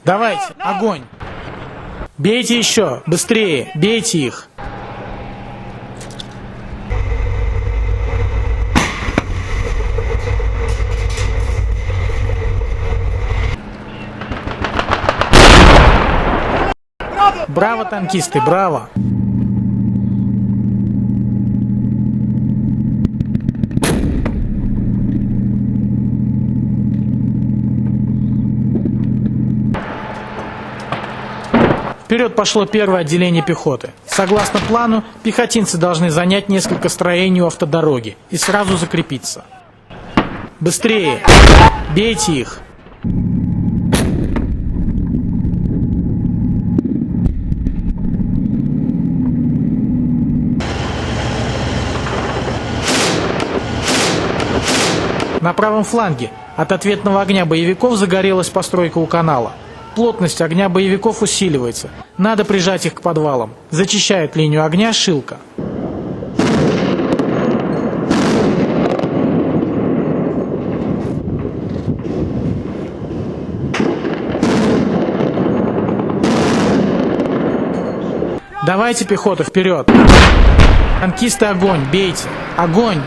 Давайте, огонь! Бейте еще, быстрее, бейте их! Браво, танкисты, браво! Вперед пошло первое отделение пехоты. Согласно плану, пехотинцы должны занять несколько строений у автодороги и сразу закрепиться. Быстрее! Бейте их! На правом фланге от ответного огня боевиков загорелась постройка у канала. Плотность огня боевиков усиливается. Надо прижать их к подвалам. Зачищает линию огня Шилка. Давайте, пехота, вперед! Танкисты, огонь! Бейте! Огонь!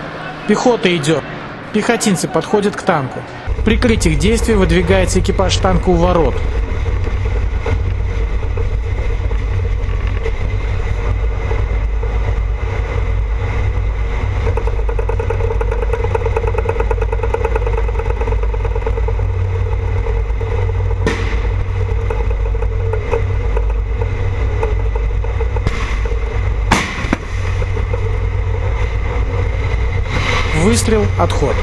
Пехота идет! Пехотинцы подходят к танку. Прикрыть их действия выдвигается экипаж танка у ворот. Выстрел, отход.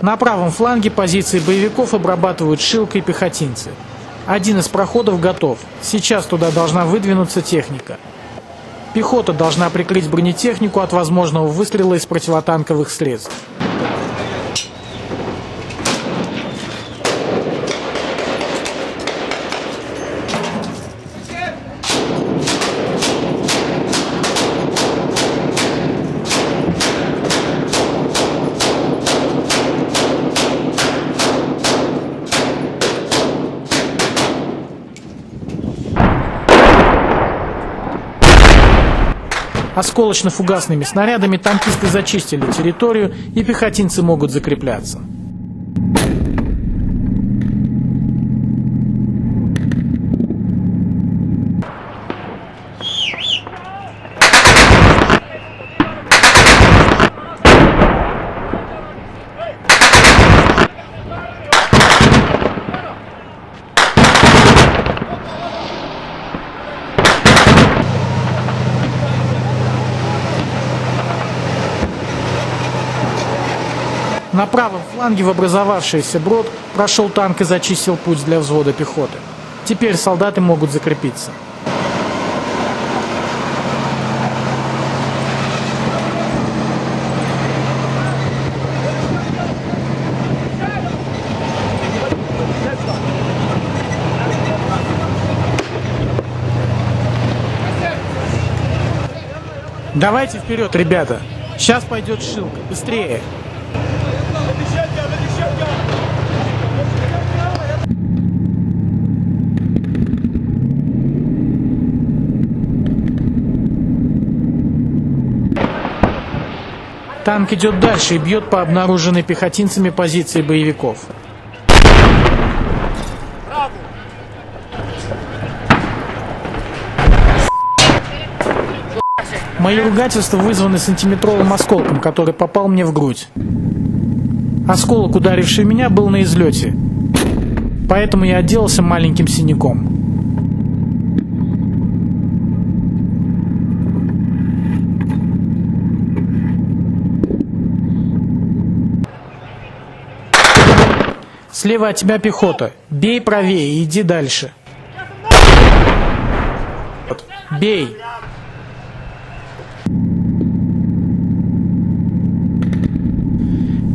На правом фланге позиции боевиков обрабатывают Шилка и пехотинцы. Один из проходов готов. Сейчас туда должна выдвинуться техника. Пехота должна прикрыть бронетехнику от возможного выстрела из противотанковых средств. Осколочно-фугасными снарядами танкисты зачистили территорию, и пехотинцы могут закрепляться. На правом фланге в образовавшийся брод прошел танк и зачистил путь для взвода пехоты. Теперь солдаты могут закрепиться. Давайте вперед, ребята! Сейчас пойдет Шилка. Быстрее! Танк идет дальше и бьет по обнаруженной пехотинцами позиции боевиков. Мои ругательства вызваны сантиметровым осколком, который попал мне в грудь. Осколок, ударивший меня, был на излете, поэтому я отделался маленьким синяком. Слева от тебя пехота. Бей правее и иди дальше. Бей.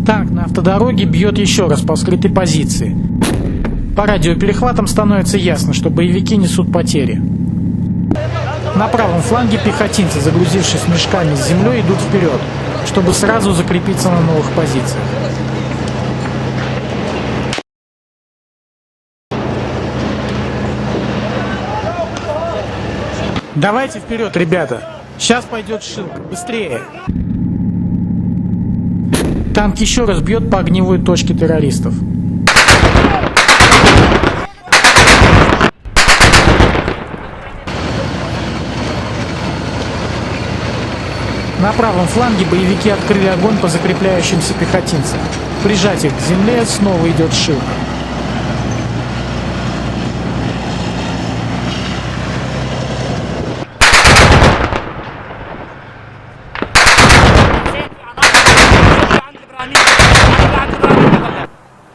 Танк на автодороге бьет еще раз по скрытой позиции. По радиоперехватам становится ясно, что боевики несут потери. На правом фланге пехотинцы, загрузившись мешками с землей, идут вперед, чтобы сразу закрепиться на новых позициях. Давайте вперед, ребята! Сейчас пойдет шилка, быстрее! Танк еще раз бьет по огневой точке террористов. На правом фланге боевики открыли огонь по закрепляющимся пехотинцам. Прижать их к земле, снова идет шилка.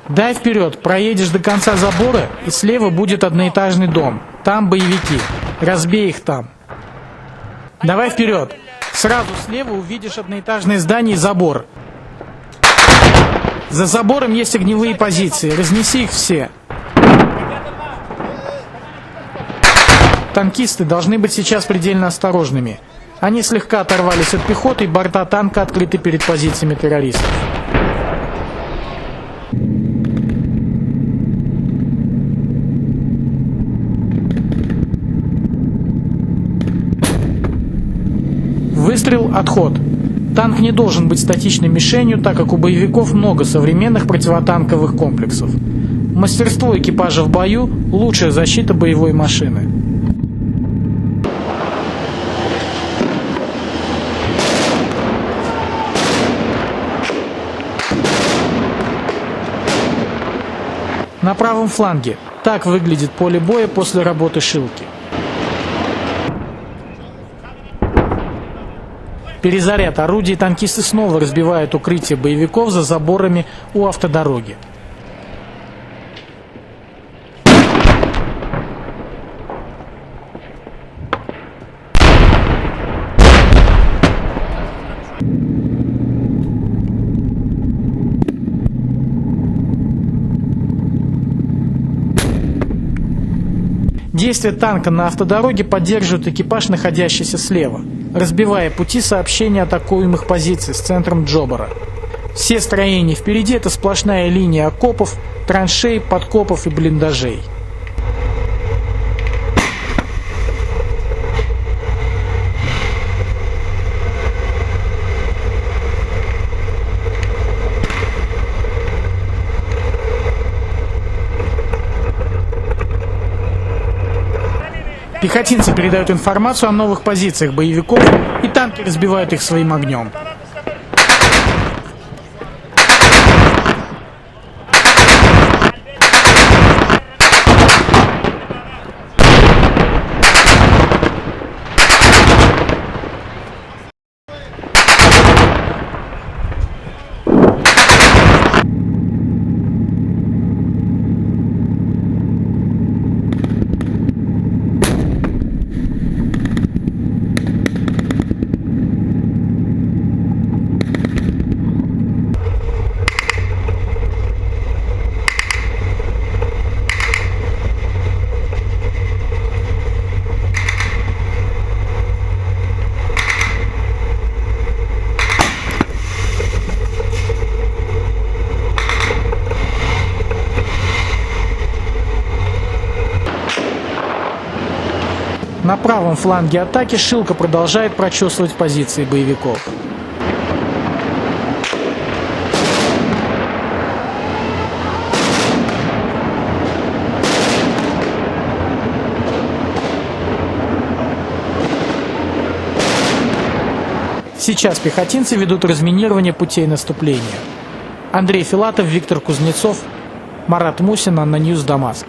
Дай вперед, проедешь до конца забора, и слева будет одноэтажный дом. Там боевики. Разбей их там. Давай вперед. Сразу слева увидишь одноэтажное здание и забор. За забором есть огневые позиции. Разнеси их все. Танкисты должны быть сейчас предельно осторожными. Они слегка оторвались от пехоты, и борта танка открыты перед позициями террористов. Выстрел, отход. Танк не должен быть статичной мишенью, так как у боевиков много современных противотанковых комплексов. Мастерство экипажа в бою – лучшая защита боевой машины. На правом фланге. Так выглядит поле боя после работы шилки. Перезаряд орудий, танкисты снова разбивают укрытие боевиков за заборами у автодороги. Действия танка на автодороге поддерживает экипаж, находящийся слева, разбивая пути сообщения атакуемых позиций с центром Джобара. Все строения впереди – это сплошная линия окопов, траншей, подкопов и блиндажей. Пехотинцы передают информацию о новых позициях боевиков, и танки разбивают их своим огнем. На правом фланге атаки шилка продолжает прочесывать позиции боевиков. Сейчас пехотинцы ведут разминирование путей наступления. Андрей Филатов, Виктор Кузнецов, Марат Мусин, Анна Ньюс, Дамаск.